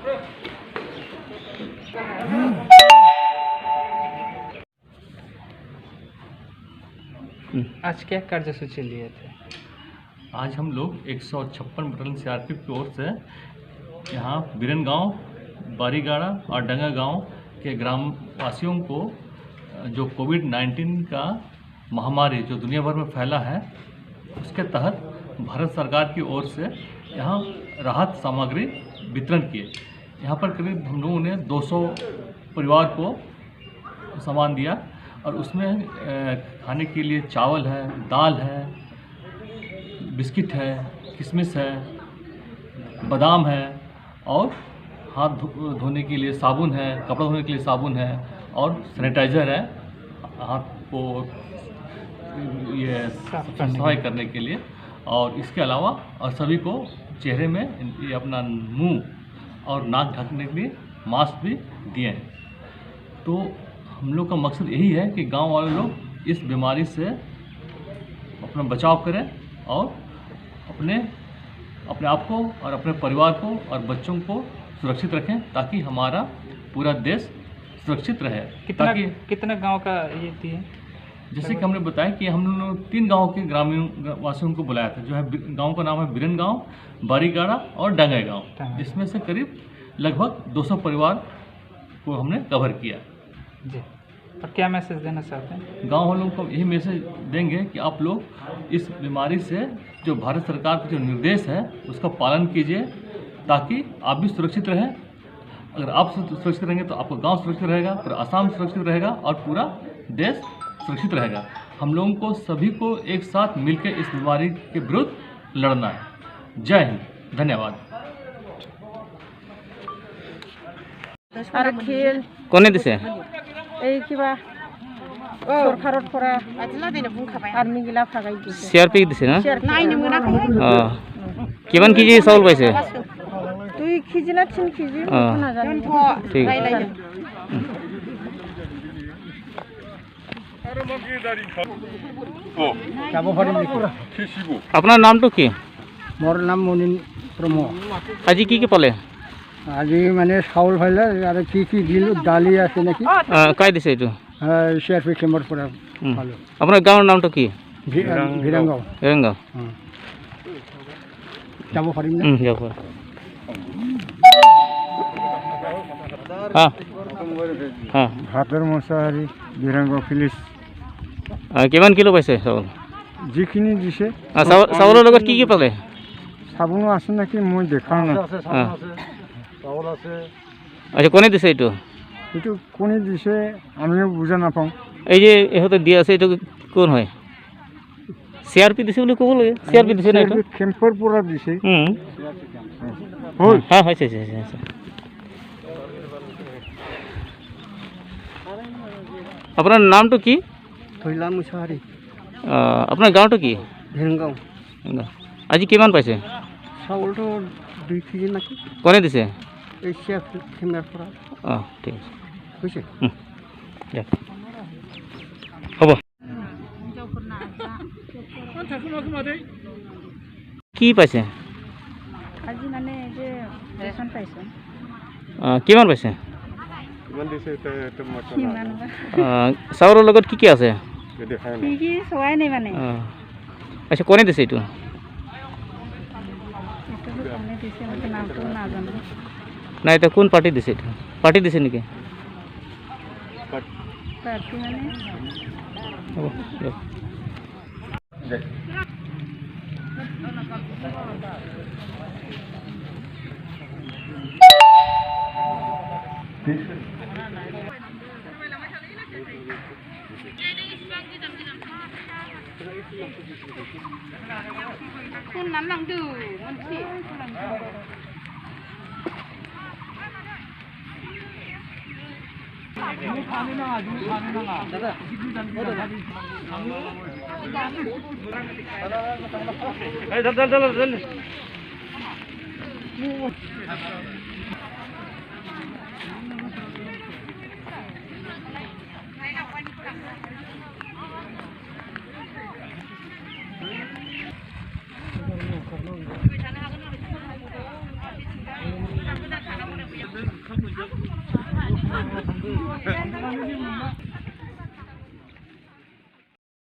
आज क्या कार्यसूची लिए थे? आज हम लोग 156 बटालियन सीआरपीएफ की ओर से यहाँ बिरन गांव, बारीगाड़ा और डंगा गांव के ग्राम वासियों को जो कोविड-19 का महामारी जो दुनिया भर में फैला है, उसके तहत भारत सरकार की ओर से यहाँ राहत सामग्री वितरण किए। यहाँ पर करीब हम लोगों ने 200 परिवार को सामान दिया और उसमें खाने के लिए चावल है, दाल है, बिस्किट है, किशमिश है, बादाम है और हाथ धोने के लिए साबुन है, कपड़ा धोने के लिए साबुन है और सैनिटाइज़र है हाथ को ये सफाई करने के लिए। और इसके अलावा और सभी को चेहरे में ये अपना मुंह और नाक ढकने के लिए मास्क भी दिए हैं। तो हम लोग का मकसद यही है कि गांव वाले लोग इस बीमारी से अपना बचाव करें और अपने आप को और अपने परिवार को और बच्चों को सुरक्षित रखें ताकि हमारा पूरा देश सुरक्षित रहे। कितना गांव का ये दिए? जैसे कि हमने बताया कि हम लोग 3 गांव के ग्रामीण वासियों को बुलाया था। जो है गांव का नाम है बिरन गांव, बारीगाड़ा और डंगा गांव, जिसमें से करीब लगभग 200 परिवार को हमने कवर किया। जी, और क्या मैसेज देना चाहते हैं? गांव वालों को यही मैसेज देंगे कि आप लोग इस बीमारी से जो भारत सरकार का जो निर्देश है उसका पालन कीजिए ताकि आप भी सुरक्षित रहें। अगर आप सुरक्षित रहेंगे तो आपका गांव सुरक्षित रहेगा, पूरा असम सुरक्षित रहेगा और पूरा देश सुरक्षित रहेगा। हम लोगों को सभी को एक साथ मिलकर इस बीमारी के विरुद्ध लड़ना है। जय हिंद, धन्यवाद। कोने दिसे এই কিবা সরকারত পৰা আর্মি গিলা ফাগাই দিছে। সিআরপি দিছে না? নাইনি মোনাখै। কিমান কেজি চাউল পাইছে? 2 কেজি না 3 কেজি না জানি। ঠিক আপনার নামটো কি? মোর নাম মনিন প্রম। আজি কি পালে? আজি মানে চাউল ফাইলে আর কি দিল, ডালি আছে নাকি। কাই দিছে এইটো? সিআরপি কেম্পৰ পৰা পালো। আপোনাৰ গাঁৱৰ নামটো কি? ভিৰাংগাঁও। ভিৰাংগাঁও। যাব পাৰিম না? যাব। হ্যাঁ হ্যাঁ। ভাতৰ মছাহাৰী ভিৰাংগাঁও পুলিচ। কিমান কিলো পাইছে চাউল? যিখিনি দিছে। চাউলৰ লগত কি কি পালে? চাবোনো আছে নাকি মই দেখা নাই। চাউল আছে। আচ্ছা, কোনে দিছে এইটো? এইটো কোনে দিছে আমিও বুজা নাপাওঁ। এই যে ইহঁতে দিয়া আছে এইটো কোন হয়? সিআরপি দিছে বুলি ক'ব লাগে। সিআরপি দিছে না এইটো? কেম্পৰ পৰা দিছে। হ্যাঁ হৈছে। আপনার নামটো কি? থৈলা মুছাহাৰী। আপনার গাঁৱটো কি? ভিৰাংগাঁও। আজি কিমান পাইছে? চাউলটো 2 কেজি নাকি। কোনে দিছে? এই সিআরপি কেম্পৰ পৰা। ঠিক আছে, হৈছে। হ'ব। কি পাইছে? আজি মানে যে ৰেচন পাইছে। কিমান পাইছে? চাউলৰ লগত কি কি আছে? কি চোৱাই নাই মানে। আচ্ছা, কোনে দিছে এইটো? কোনে দিছে মানে নামটো নাজানো। না, এটা কোন পার্টি দিছে? এটা পার্টি দিছে নাকি? পার্টি মানে কোন নাম নাংদু মনসি আছে